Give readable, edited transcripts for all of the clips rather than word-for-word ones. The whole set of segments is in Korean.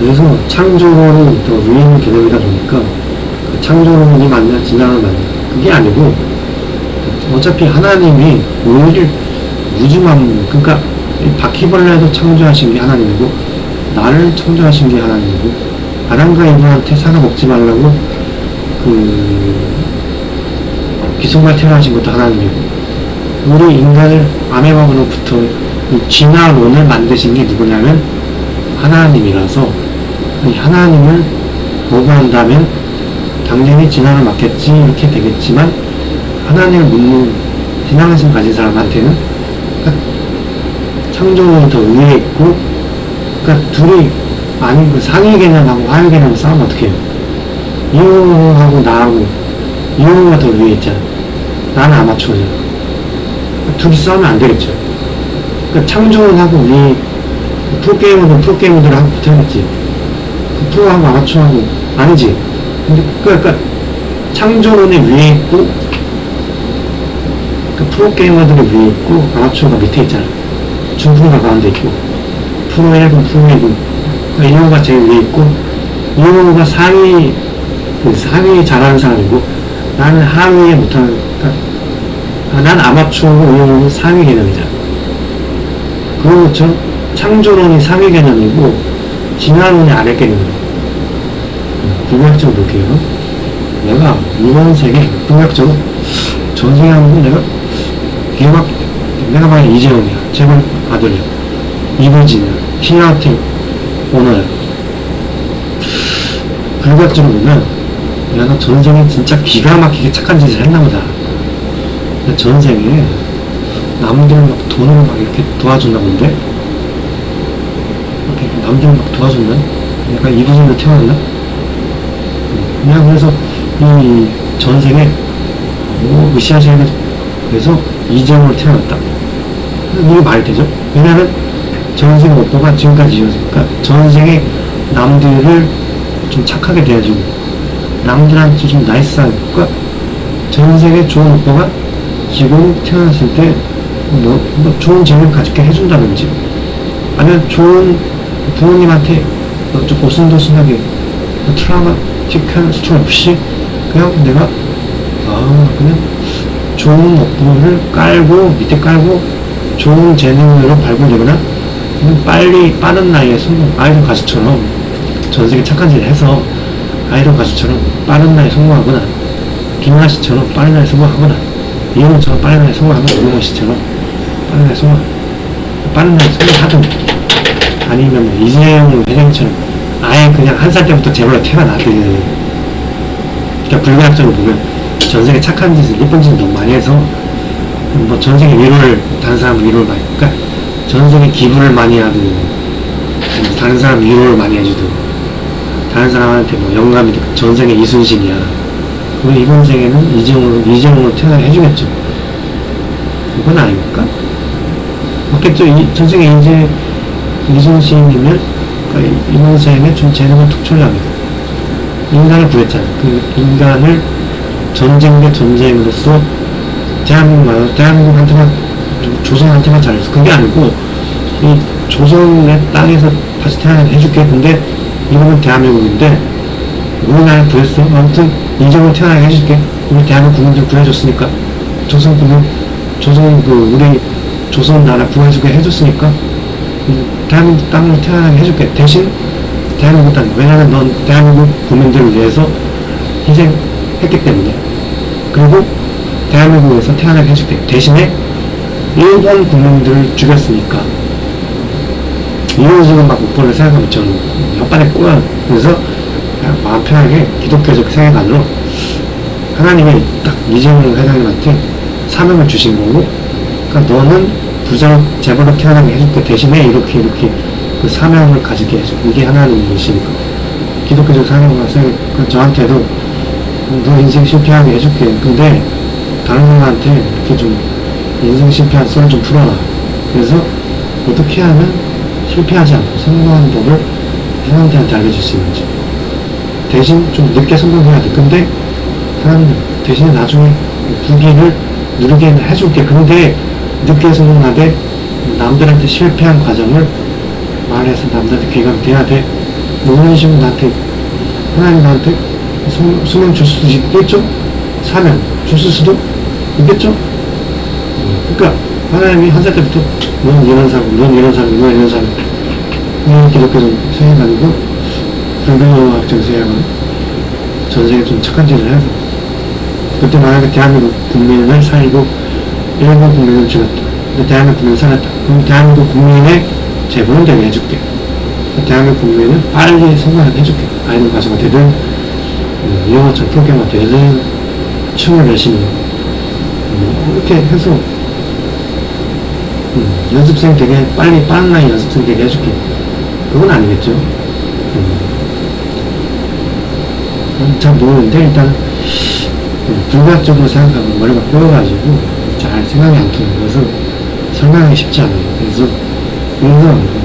그래서 창조론이 더 위에 있는 개념이다 보니까 그 창조론이 맞냐 진화론이 맞냐 그게 아니고 어차피 하나님이 우리를 무지만 그러니까 바퀴벌레도 창조하신 게 하나님이고 나를 창조하신 게 하나님이고 아담과 이브한테 사과 먹지 말라고 그 귀성과 태어나신 것도 하나님이고 우리 인간을 아메바로부터 이 진화론을 만드신 게 누구냐면 하나님이라서 이 하나님을 거부한다면 당연히 진화를 맞겠지 이렇게 되겠지만 하나님을 묻는 신앙심 가진 사람한테는 그러니까 창조론이 더 위에 있고 그러니까 둘이 아닌 그 상위 개념하고 하위 개념 싸우면 어떻게 해요? 이용하고 나하고 이용호가 더 위에 있잖아. 나는 아마추어잖아. 둘이 싸우면 안 되겠죠. 그러니까 창조론하고 우리 프로게이머들하고 붙어있지. 그 프로하고 아마추어하고 아니지. 근데 그러니까 창조론이 위에 있고 그 프로게이머들이 위에 있고 아마추어가 밑에 있잖아. 중프로가 가운데 있고 프로 1군, 프로 2군 그러니까 이용호가 제일 위에 있고 이용호가 상위 잘하는 사람이고 나는 하위에 못하는 그러니까 난 아마추어고 이용호는 상위 개념이잖아. 그렇죠. 창조론이 상위 개념이고 진화론이 아래 개념이에요. 불교학적으로 볼게요. 내가 이번 세계 불교학적으로 전 세계 하면 내가 만약 이재용이야. 재벌 아들이야. 이부진이야. 신라호텔 오너야. 불교학적으로 보면 내가 전생에 진짜 기가 막히게 착한 짓을 했나보다. 전생에 남들 막 돈을 막 이렇게 도와줬나 본데? 이렇게 남들 막 도와줬나? 약간 이부진으로 태어났나? 그냥 그래서 이 전생에 으쌰으쌰 해가지고 그래서 이재용으로 태어났다. 이게 말이 되죠? 왜냐면 전생 오빠가 지금까지 이어졌으니까 전생에 남들을 좀 착하게 대해주고 남들한테 좀 나이스하고 그러니까 전생에 좋은 오빠가 지금 태어났을 때 뭐 좋은 재능을 가지게 해준다든지 아니면 좋은 부모님한테 좀 오순도순하게 트라우마틱한 스토리 없이 그냥 내가 그냥 좋은 업보를 깔고 밑에 깔고 좋은 재능으로 발굴되거나 빠른 나이에 성공 아이돌 가수처럼 전세계 착한 짓을 해서 아이돌 가수처럼 빠른 나이에 성공하거나 김연아 씨처럼 빠른 나이에 성공하거나 이용호처럼 빠른 나이에 성공하거나 이용호 씨처럼 빠른 나이에 성공하든 아니면 뭐 이재용 회장처럼 아예 그냥 한 살 때부터 재벌로 태어나든 그러니까 불가학적으로 보면 전세계 착한 짓을 예쁜 짓을 너무 많이 해서 뭐 전세계 위로를 다른 사람 위로를 많이 그러니까 전세계 기부를 많이 하든 다른 사람 위로를 많이 해주든 다른 사람한테 뭐 영감이 전생에 이순신이야 그럼 이번 생에는 이재용으로 태어나게 해주겠죠. 그건 아닙니까? 맞겠죠? 전생에 이제 이순신이면 그러니까 이번 생에 좀 재능을 특출납니다. 인간을 구했잖아. 그 인간을 전쟁 대 전쟁으로서 대한민국한테만 조선한테만 잘해서 그게 아니고 이 조선의 땅에서 다시 태어나게 해줄게. 근데 이거는 대한민국인데 우리나라 구했어. 아무튼 이정을 태어나게 해줄게. 우리 대한민국 국민들 구해줬으니까 조선 우리 조선 나라 구해주게 해줬으니까 대한민국 땅으로 태어나게 해줄게. 대신 대한민국 땅 왜냐면 넌 대한민국 국민들을 위해서 희생했기 때문에 그리고 대한민국에서 태어나게 해줄게. 대신에 일본 국민들을 죽였으니까 이런 식으로 막 목표를 생각하면 저는 혓바닥 꼬여. 그래서 그냥 마음 편하게 기독교적 세계관으로 하나님이 딱 이재용 회장님한테 사명을 주신 거고 그러니까 너는 부자로 재벌로 태어나게 해줄게. 대신에 이렇게 그 사명을 가지게 해줘. 이게 하나님이시니까 기독교적 사명과 그러니까 저한테도 너 인생 실패하게 해줄게. 근데 다른 사람한테 이렇게 좀 인생 실패한 썰을 좀 풀어라. 그래서 어떻게 하면 실패하지 않고 성공하는 법을 사람들한테 알려줄 수 있는지. 대신 좀 늦게 성공해야 돼. 근데 사람들 대신에 나중에 부귀를 누리게 해줄게. 근데 늦게 성공하되 남들한테 실패한 과정을 말해서 남들한테 귀감돼야 돼. 이런 식으로 나한테, 하나님 나한테 소망 줄 수도 있겠죠? 사명 줄 수도 있겠죠? 그러니까 하나님이 한 살 때부터 넌 이런 사람, 넌 이런 사람, 넌 이런 사람, 이런 기독교적 생각하고 불교학적 생각은 전세계 좀 착한 짓을 해서 그때 만약에 대한민국 국민을 살리고 일본 국민을 죽였다. 근데 대한민국 국민을 살렸다. 그럼 대한민국 국민의 재본은 되게 해줄게. 대한민국 국민은 빨리 성공하게 해줄게. 아이돌 가수가 되든 영화처럼 프로그래머가 되든 춤을 열심히 이렇게 해서 연습생 되게 빨리 빠른 나이 연습생 되게 해줄게. 그건 아니겠죠. 잘 모르는데 일단 불과학적으로 생각하면 머리가 꼬여가지고 잘 생각이 안 통해요. 그래서 설명하기 쉽지 않아요. 그래서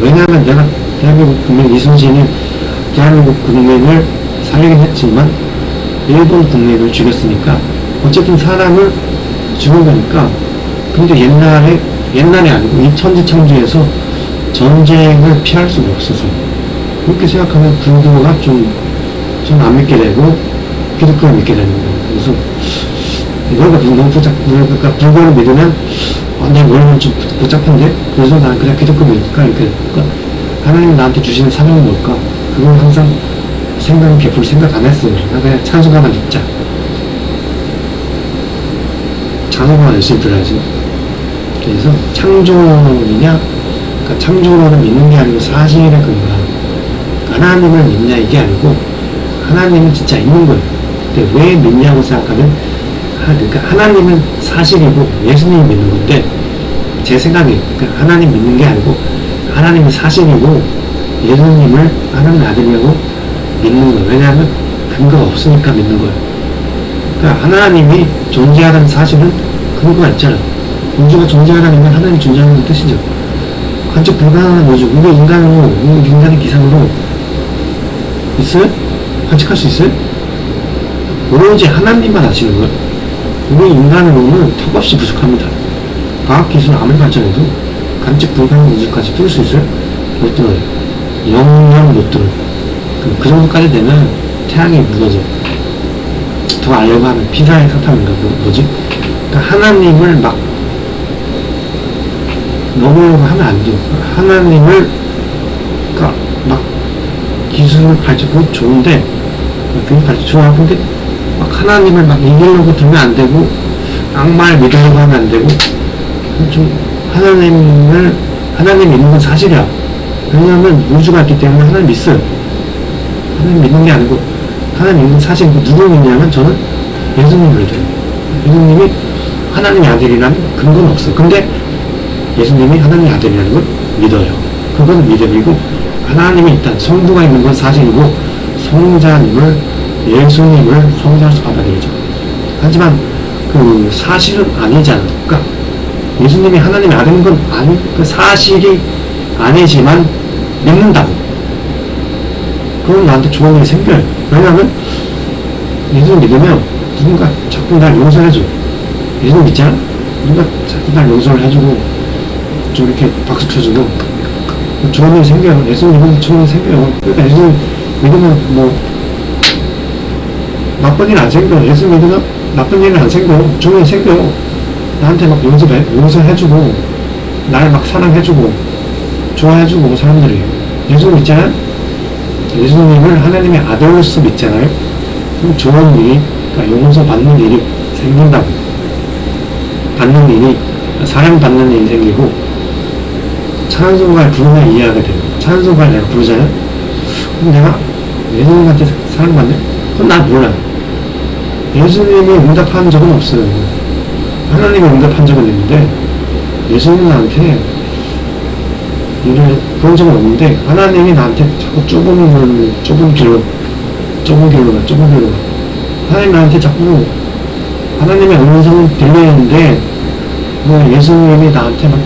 왜냐하면 내가 대한민국 국민 이순신이 대한민국 국민을 살리긴 했지만 일본 국민을 죽였으니까 어쨌든 사람을 죽은 거니까. 근데 옛날에 아니고 이 천지창조에서 전쟁을 피할 수가 없어서 그렇게 생각하면 불교가 좀 안 믿게 되고 기독교를 믿게 되는 거예요. 그래서 이거가 너무 그러니까 불교를 믿으면 내 머리는 좀 복잡한데 그래서 나는 그냥 기독교 믿을까 이렇게. 그러니까 하나님이 나한테 주시는 사명은 뭘까? 그걸 항상 깊을 생각 안 했어요. 그냥 찬송가만 듣자. 찬송가만 열심히 들어야지. 그래서 창조론이냐, 그러니까 창조론을 믿는 게 아니고 사실에 근거하는, 하나님을 믿냐 이게 아니고 하나님은 진짜 있는 거예요. 근데 왜 믿냐고 생각하면 그러니까 하나님은 사실이고 예수님이 믿는 건데 제 생각이 그러니까 하나님 믿는 게 아니고 하나님은 사실이고 예수님을 하나님 아들이라고 믿는 거예요. 왜냐하면 근거가 없으니까 믿는 거예요. 그러니까 하나님이 존재하는 사실은 근거가 있잖아요. 우주가 존재하다는 건 하나님이 존재하는 뜻이죠. 관측 불가능한 우주, 우리 인간으로, 우리 인간의 기상으로 있어요? 관측할 수 있어요? 오로지 하나님만 아시는 거예요. 우리 인간으로는 턱없이 부족합니다. 과학기술 아무리 발전해도 관측 불가능한 우주까지 뚫을 수 있어요? 못 뚫어요. 영영 못 뚫어요. 그 정도까지 되면 태양이 무너져. 더 알려고 하는 피사의 사탐인가 뭐지? 그러니까 하나님을 막 넘으려고 하면 안 돼요. 하나님을 그러니까 막 기술을 발전 그거 좋은데 그게 발전 좋아. 근데 막 하나님을 막 이기려고 들면 안 되고 악마를 믿으려고 하면 안 되고 좀 하나님 믿는 건 사실이야. 왜냐하면 우주가 있기 때문에 하나님 믿어요. 하나님 믿는 게 아니고 하나님 믿는 사실이고 누구 믿냐면 저는 예수님을 믿어요. 예수님이 하나님의 아들이라는 근거는 없어요. 근데 예수님이 하나님의 아들이라는 걸 믿어요. 그건 믿음이고 하나님이 일단 성부가 있는 건 사실이고 성자님을 예수님을 성자로서 받아들이죠. 하지만 그 사실은 아니잖아. 그러니까 예수님이 하나님의 아들인 건 아니, 그 사실이 아니지만 믿는다고. 그럼 나한테 좋은 일이 생겨요. 왜냐하면 예수님 믿으면 누군가 자꾸 날 용서해줘. 예수님 믿잖아? 누가 자꾸 날 용서를 해주고 좀 이렇게 박수 쳐주고 좋은 일이 생겨요. 예수님 믿으면 좋은 일이 생겨요. 그러니까 예수님 믿으면 뭐 나쁜 일 안 생겨. 예수 믿으면 나쁜 일은 안 생겨. 좋은 일 생겨. 나한테 막 용서해주고 날 막 사랑해주고 좋아해주고 사람들이 예수님 믿잖아요? 예수님을 하나님의 아들로서 믿잖아요? 그럼 좋은 일이 그러니까 용서받는 일이 생긴다고. 받는 일이 사랑받는 일이 생기고 찬송가를 부르면 이해하게 돼요. 찬송가를 내가 부르잖아요? 그럼 내가 예수님한테 사랑받네? 그건 난 몰라요. 예수님이 응답한 적은 없어요. 하나님이 응답한 적은 있는데 예수님은 나한테 그런 적은 없는데 하나님이 나한테 자꾸 좁은 길로 하나님 나한테 자꾸 하나님의 음성은 들리는데 뭐 예수님이 나한테 막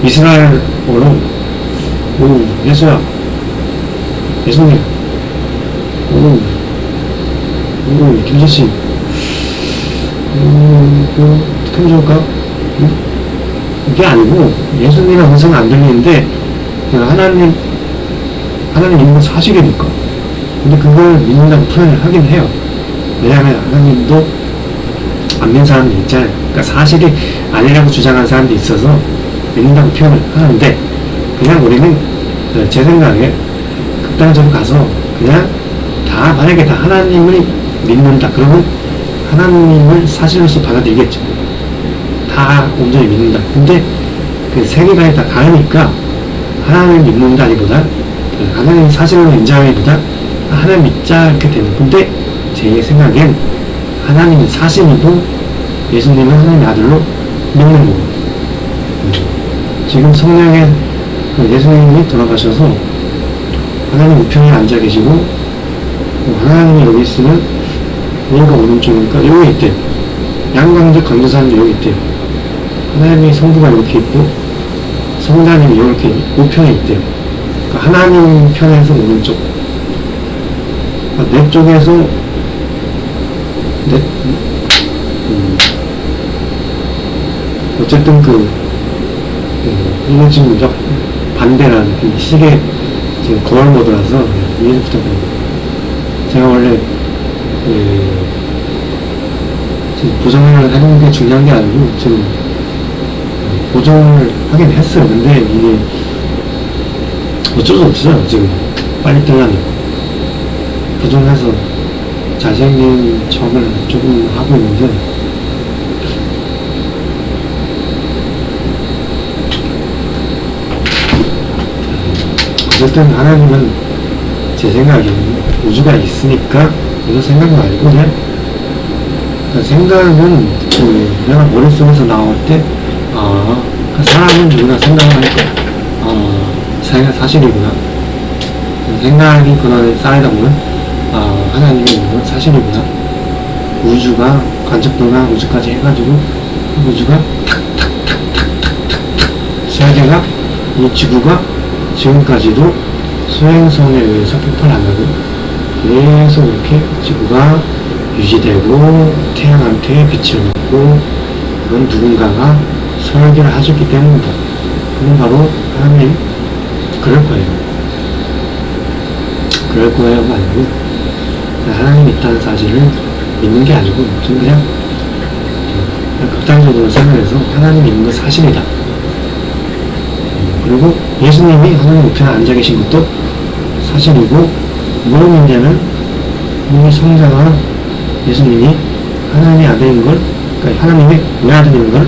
이스라엘어로 예수야 예수님 김재씨 어떻게 하면 좋을까? 이게 아니고 예수님의 음성은 안 들리는데 하나님 하나님 믿는 건 사실이니까. 근데 그걸 믿는다고 표현을 하긴 해요. 왜냐하면 하나님도 안 믿는 사람도 있잖아요. 그러니까 사실이 아니라고 주장하는 사람도 있어서 믿는다고 표현을 하는데, 그냥 우리는 제 생각에 극단적으로 가서 그냥 다 만약에 다 하나님을 믿는다 그러면 하나님을 사실로서 받아들이겠죠. 다 온전히 믿는다. 근데 그 세계관이 다 다르니까 하나님을 믿는다기보다 하나님 사실로 인정하기보다 하나님 믿자 이렇게 되는. 근데 제 생각엔 하나님은 사실이고 예수님은 하나님의 아들로 믿는 거고, 지금 성령의 예수님이 돌아가셔서 하나님 우편에 앉아 계시고 하나님이 여기 있으면 여기가 오른쪽이니까 여기 있대요. 양광대 강도사님도 여기 있대요. 하나님의 성부가 이렇게 있고 성자님이 이렇게 우편에 있대요. 그러니까 하나님 편에서 오른쪽, 그러니까 내 쪽에서 내 어쨌든 이게 지금 반대라는 시계 지금 거울 모드라서 이해를 부탁드립니다. 제가 원래 지금 보정을 하는 게 중요한 게 아니고 지금 보정을 하긴 했어요. 근데 이게 어쩔 수 없어요. 지금 빨리 뜨려면 보정해서 잘생긴 척을 조금 하고 있는데, 어쨌든 하나님은 제 생각에는 우주가 있으니까 이런 생각은 아니고 그냥 생각은 내가 머릿속에서 나올 때 사람은 우리가 생각을 하니까 사실이구나. 생각이 그 안에 쌓이다 보면 하나님이 있는 건 사실이구나. 우주가 관측도나 우주까지 해가지고 우주가 탁탁탁탁탁탁탁 세계가 이 지구가 지금까지도 수행성에 의해서 폭발하고 계속 이렇게 지구가 유지되고 태양한테 빛을 받고, 그건 누군가가 설계를 하셨기 때문이다. 그건 바로 하나님 그럴 거예요. 그럴 거예요가 아니고 하나님이 있다는 사실을 믿는 게 아니고 좀 그냥 극단적으로 생각해서 하나님이 있는 건 사실이다. 그리고 예수님이 하나님 우편에 앉아 계신 것도 사실이고, 뭘 믿냐면 이 성자가 예수님이 하나님의 아들인 걸, 그러니까 하나님의 외아들인 걸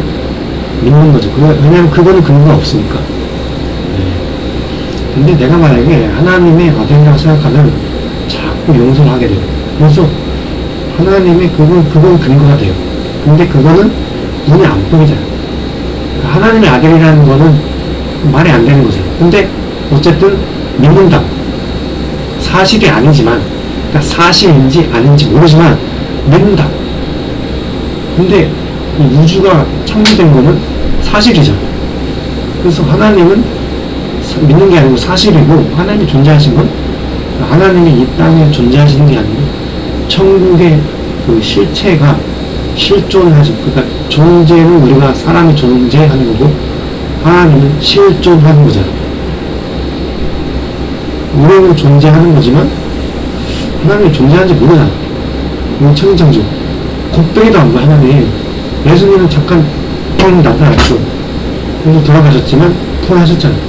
믿는 거죠. 왜냐하면 그거는 근거가 없으니까. 근데 내가 만약에 하나님의 아들이라고 생각하면 자꾸 용서를 하게 돼요. 그래서 하나님의 그건 근거가 돼요. 근데 그거는 눈이 안 보이잖아요. 하나님의 아들이라는 거는 말이 안 되는 거죠. 근데 어쨌든 믿는다. 사실이 아니지만, 그러니까 사실인지 아닌지 모르지만 믿는다. 근데 이 우주가 창조된 거는 사실이죠. 그래서 하나님은 믿는 게 아니고 사실이고, 하나님이 존재하신 건 하나님이 이 땅에 존재하시는 게 아니고 천국의 그 실체가 실존하죠. 그러니까 존재는 우리가 사람이 존재하는 거고 하나님은 실존하는 거잖아요. 우리는 존재하는 거지만 하나님이 존재하는지 모르잖아. 이건 천지창조. 곱빼기도 안 봐, 하나님. 예수님은 잠깐 뻥 나타났어. 그래서 돌아가셨지만 부활하셨잖아요.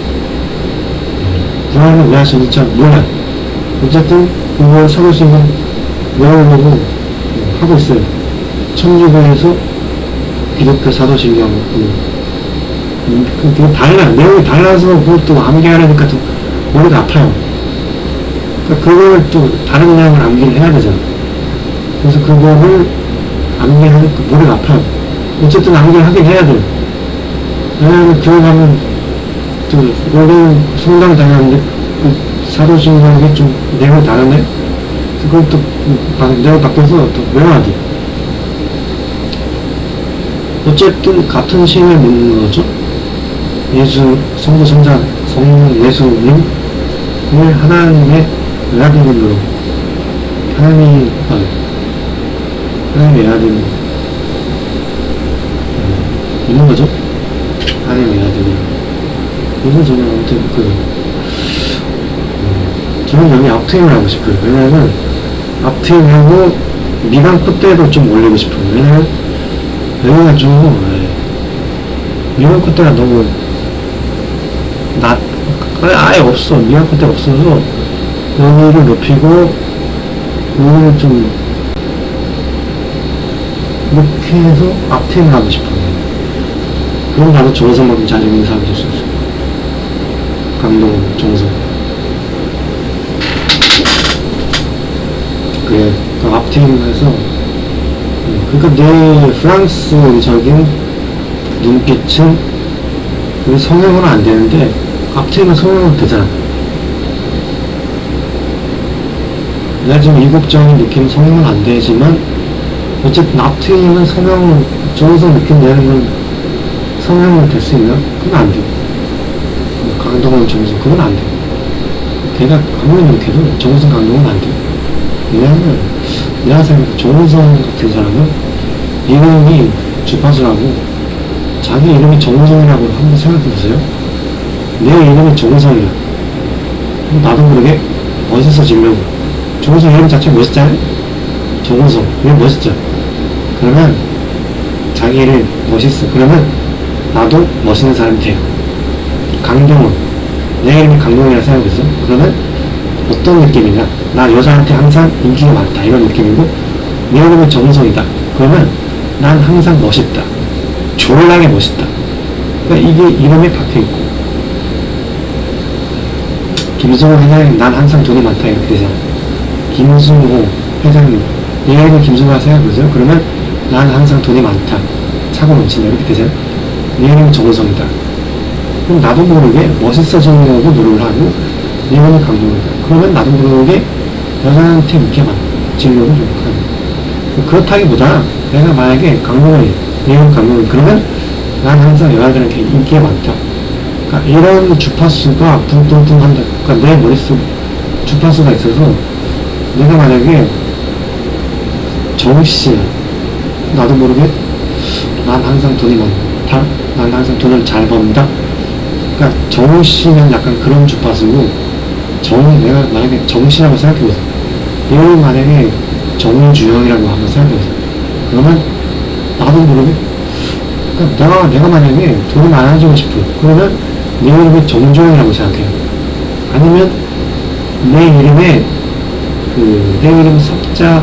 부활은 왜 하셨는지 잘 몰라요. 어쨌든 그걸 사도신경 외우려고 하고 있어요. 천주교에서 기독교 사도신경 그게 달라. 내용이 달라서 그걸 또 암기하려니까 또 머리가 아파요. 그러니까 그걸 또 다른 내용을 암기를 해야 되잖아. 그래서 그거를 암기하니까 머리가 아파요. 어쨌든 암기를 하긴 해야 돼요. 왜냐하면 교회 가면 또 원래 성당 다녔는데 그 사도신경이 좀 내용이 다르네. 그걸 또 내가 바뀌어서 또 외워야 돼. 어쨌든 같은 신을 믿는 거죠. 예수, 성부, 성자, 성령, 예수님을 하나님의 외아들로, 하나님의 외아들 믿는 거죠. 하나님의 외아들이. 그래서 저는 아무튼 저는 여기 앞트임을 하고 싶어요. 왜냐면 앞트임하고 미간 콧대도 좀 올리고 싶어요. 왜냐면 여기가 좀 미간 콧대가 너무 아예 없어. 미간 콧대 없어서 여기를 높이고 여기를 좀 이렇게 해서 앞트임을 하고 싶어요. 그럼 나도 정성만큼 잘생긴 사람이 될 수 있어. 감동, 정성. 그래, 그 앞트임에서 그러니까 내 프랑스적인 눈빛은 그 성형은 안 되는데 앞트임은 성형은 되잖아. 내가 지금 이국적인 느낌 성형은 안 되지만 어쨌든 앞트임은 성형 정성 느낌 내는 건 성형은 될 수 있나? 그건 안 돼. 강동원 정성 그건 안 돼. 걔가 아무리 이렇게도 정성 강동은 안 돼. 왜냐하면 내가 생각해 정성 같은 사람은 이름이 주파수라고 자기 이름이 정성이라고 한번 생각해보세요. 내 이름이 정성이야. 나도 모르게 멋있어지려고. 정성 이름 자체 멋있잖아요? 정성 이름 멋있죠? 그러면 자기 이름 멋있어. 그러면 나도 멋있는 사람이 돼요. 강동원 내 이름이 강동원이라 생각해보세요. 그러면 어떤 느낌이냐? 나 여자한테 항상 인기가 많다 이런 느낌이고 내 이름은 정성이다. 그러면 난 항상 멋있다. 졸라게 멋있다. 그러니까 이게 이름에 박혀있고 김승호 회장님 난 항상 돈이 많다 이렇게 되잖아. 김승호 회장님 내 이름은 김승호라 생각해보세요. 그러면 난 항상 돈이 많다. 차고 넘친다 이렇게 되잖아. 내 이름은 정성이다. 그럼 나도 모르게 멋있어지려고 노력을 하고 내 이름은 강동이다. 그러면 나도 모르게 여자한테 인기가 많지려고 노력하고 그렇다기보다 내가 만약에 강동원이 내 이름은 강동원 그러면 난 항상 여자들한테 인기가 많다. 그러니까 이런 주파수가 붕붕붕 한다. 그러니까 내 머릿속 주파수가 있어서 내가 만약에 정씨 나도 모르게 난 항상 돈이 많다. 난 항상 돈을 잘 번다. 그러니까 정씨는 약간 그런 주파수고 내가 만약에 정씨라고 생각해보세요. 이걸 만약에 정주영이라고 한번 생각해보세요. 그러면 나도 모르게 그러니까 내가 만약에 돈이 많아지고 싶어. 그러면 내 이름이 정주영이라고 생각해요. 아니면 내 이름에 내 이름 석자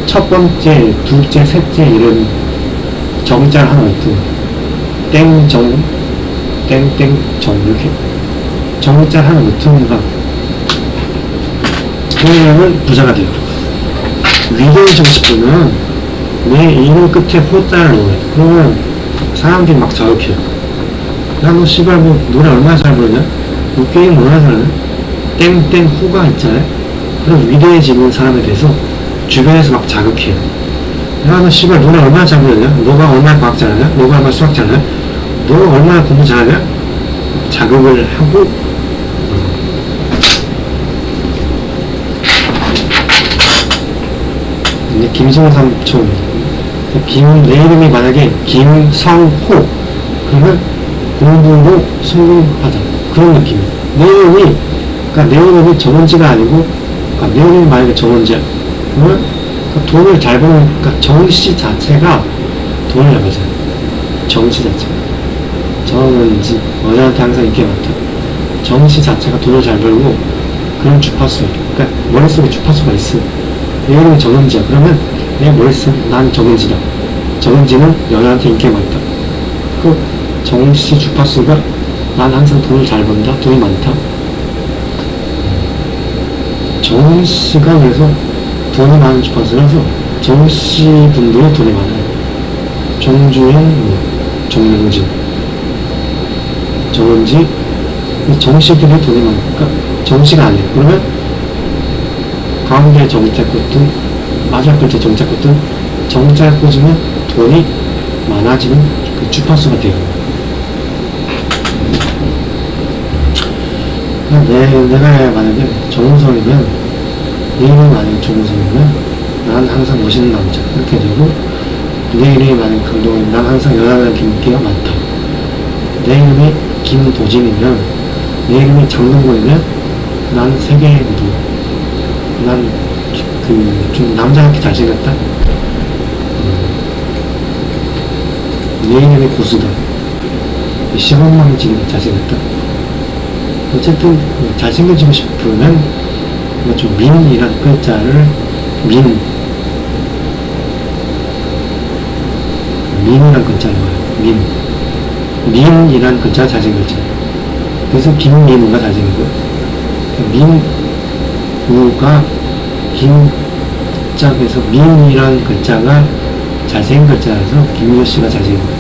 첫 번째, 둘째, 셋째 이름 정자를 하나 넣든 땡정 땡땡정 이렇게 정자를 하나 넣든가 그러면 부자가 돼요. 위대해지고 싶으면 내 이름 끝에 호자를 넣어야 돼. 그러면 사람들이 막 자극해요. 야 너 씨발 뭐 노래 얼마나 잘 부르냐? 너 게임 얼마나 잘하냐? 땡땡 호가 있잖아요. 그럼 위대해지는 사람에 대해서 주변에서 막 자극해요. 야 너 씨발 노래 얼마나 잘 부르냐? 너가 얼마나 과학 잘하냐? 너가 얼마나 수학 잘하냐? 너가 얼마나 공부 잘하냐? 자극을 하고 근데 김성호 삼촌 내 이름이 만약에 김성호 그러면 공부로 성공하자 그런 느낌이에요. 그러니까 내 이름이 정원지가 아니고 그러니까 내 이름이 만약에 정원지야 그러면 그러니까 돈을 잘 버는 그러니까 정씨 자체가 돈을 잘 벌잖아요. 정씨 자체가 정원지 여자한테 항상 인기가 많다. 정씨 자체가 돈을 잘 벌고 그런 주파수예요. 그러니까 머릿속에 주파수가 있어. 내 이름이 정은지야. 그러면 내 머릿속 난 정은지다. 정은지는 여자한테 인기가 많다. 그 정씨 주파수가 난 항상 돈을 잘 번다. 돈이 많다. 정씨가 그래서 돈이 많은 주파수라서 정씨 분들이 돈이 많아요. 정주행, 정명진, 정은지, 정씨들이 돈이 많으니까 정씨가 아니에요. 그러면 가운데 정자 꽂든 마지막 글자 정자 꽂든 정자 꽂으면 돈이 많아지는 그 주파수가 돼요. 내가 만약에 정우성이면 내 이름이 만약에 정우성이면 난 항상 멋있는 남자 이렇게 되고 내 이름이 만약에 강동원이면 난 항상 여자들한테 인기가 많다. 내 이름이 김도진이면 내 이름이 장동건이면 난 세계에도 난 좀 남자답게 잘생겼다. 내 이름이 고수다. 시험만 지금 잘생겼다. 어쨌든 잘생겨지고 싶으면 좀 민이란 글자를 민이란 글자로 와요. 민이란 글자가 잘생겼죠. 그래서 김민우가 잘생기고 민우가 김짝에서 민이란 글자가 잘생긴 글자라서 김민우 씨가 잘생긴 거예요.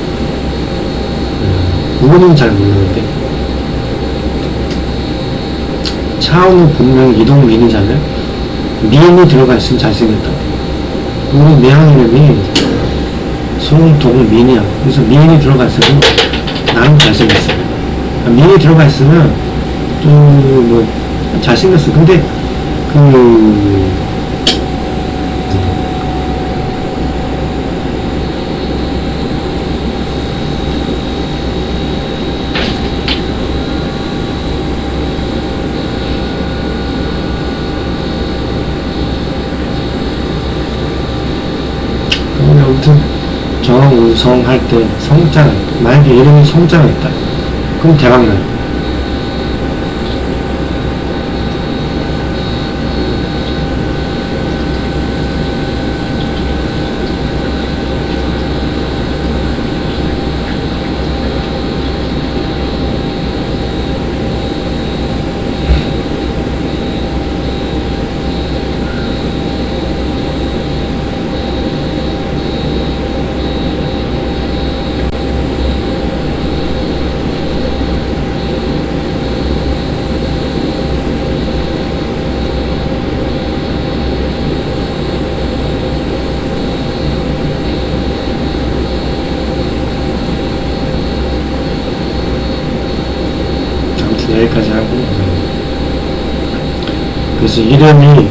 그거는 잘 모르는데 차은우 본명 이동민이잖아요. 민이 들어가 있으면 잘생겼다. 우리 매형 이름이 송동민이야. 그래서 민이 들어가 있으면 나는 잘생겼어. 민이 들어가 있으면 좀 뭐 잘생겼어. 근데 아무튼 정우성 할 때 성자가 있다. 만약에 이름이 성자가 있다. 그럼 대박나요. 여기까지 하고 그래서 이름이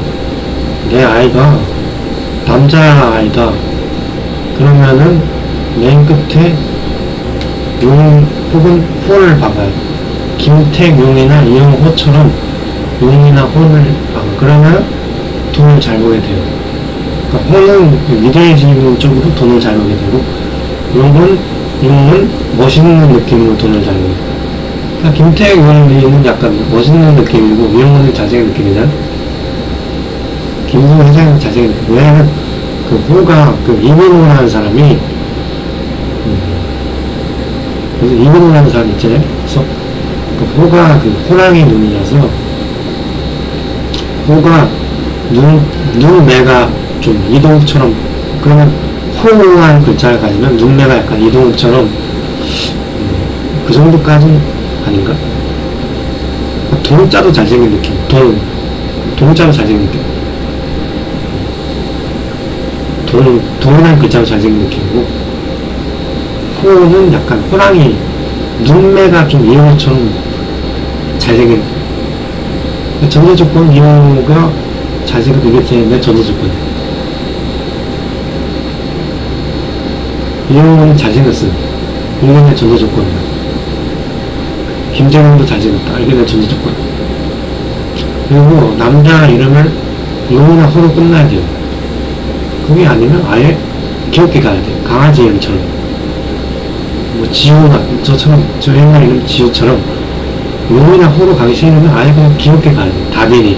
내 아이가 남자아이다 그러면은 맨 끝에 용 혹은 호를 박아요. 김태용이나 이영호처럼 용이나 호를 박아. 그러면 돈을 잘 벌게 돼요. 그러니까 호는 위대해지는 쪽으로 돈을 잘 벌게 되고 용은 멋있는 느낌으로 돈을 잘 벌게 돼요. 김태균은 약간 멋있는 느낌이고 이영호는 잘생긴 느낌이잖아. 김승호 회장은 잘생긴 느낌. 왜냐면 그 호가 이민호라는 사람이 그래서 이민호라는 사람이 있잖아요. 그래서 그 호가 호랑이 눈이라서 호가 눈매가 좀 이동욱처럼 그러면 호한 글자를 가지면 눈매가 약간 이동욱처럼 그 정도까지는 아닌가? 동자도 잘생긴 느낌. 동자도 잘생긴 느낌. 동이라는 글자도 잘생긴 느낌이고, 호는 약간 호랑이, 눈매가 좀 이영호처럼 잘생긴. 전제 조건 이영호가 잘생긴 그게 제 전제 조건이야. 이영호는 잘생겼어. 이게 내 전제 조건이야. 김재웅도 잘생겼다. 이게 내 전제 조건. 그리고 남자 이름을 용이나 호로 끝나야 돼요. 그게 아니면 아예 귀엽게 가야 돼. 강아지 이름처럼. 뭐 지우나 저 옛날 이름 지우처럼 용이나 호로 가기 싫으면 아예 그냥 귀엽게 가야 돼. 다빈이.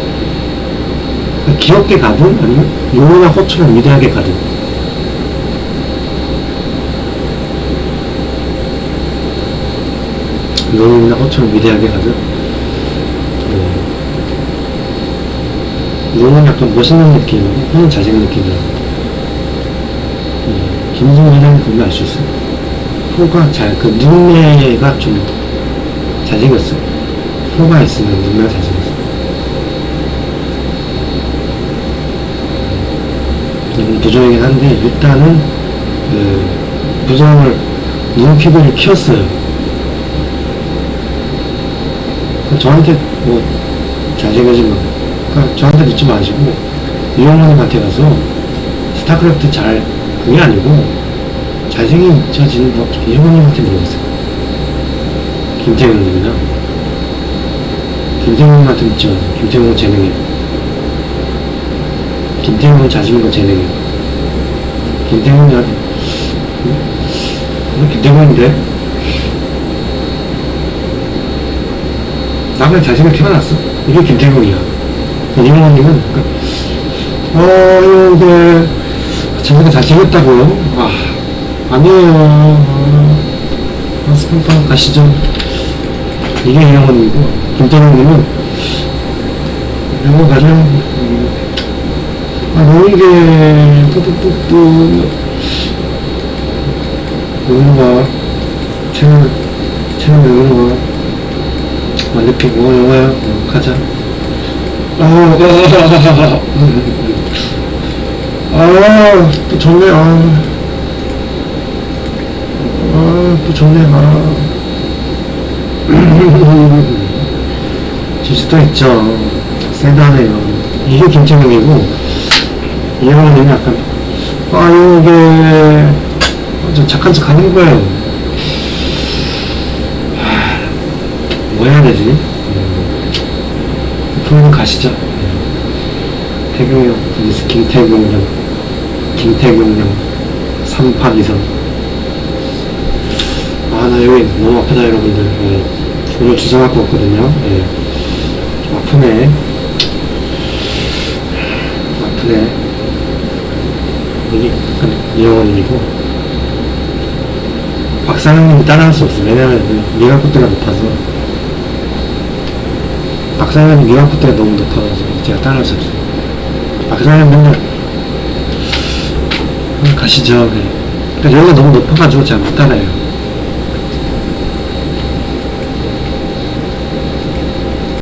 그러니까 귀엽게 가든 아니면 용이나 호처럼 위대하게 가든. 용이나 호처럼 위대하게 가든 용은 약간 멋있는 느낌이고 호는 잘생긴 느낌이야. 김승호 회장님 보면 알 수 있어. 호가 눈매가 좀 잘생겼어. 호가 있으면 눈매가 잘생겼어. 부정이긴 한데 일단은 부정을 눈 피부를 키웠어요. 저한테 뭐 잘생겨지면 그러니까 저한테 듣지 마시고 이용호님한테 가서 스타크래프트 그게 아니고 잘생겨지는 법 이용호님한테 물어보세요. 김태균님이나 김태형한테 있죠. 김태형 재능이. 김태형은 자신과 재능이. 김태형이 아주, 김태형인데? 나 그냥 자신을 태어났어. 이게 김태형이야. 이영호님은, 이게, 자기가 잘생겼다고요? 아니에요. 스팸빵 가시죠. 이게 이영호님이고, 김태형님은, 이영호 가죠. 노이게, 뿌뿌뿌뿌. 영호가, 채널 영호가, 완전 영호야. 가자. 또 좋네. 또 좋네. 지수도 있죠. 세다네요. 이게 김태형이고, 이영호는 약간, 이게, 좀 착한 척 하는 거예요. 뭐 해야 되지? 그러면 가시죠. 태경형, 미스 김태경형, 3박 2선. 나 여기 너무 아프다, 여러분들. 오늘 주사 맞고 왔거든요. 좀 아프네. 여기 약간 이영원이고. 박상현님이 따라할 수 없어요. 왜냐면 미간코대가 높아서. 박상현이 미간코대가 너무 높아가지고 제가 따라할 수 없어요. 박상현 맨날 가시죠. 그러니까 여기가 너무 높아가지고 제가 못 따라해요.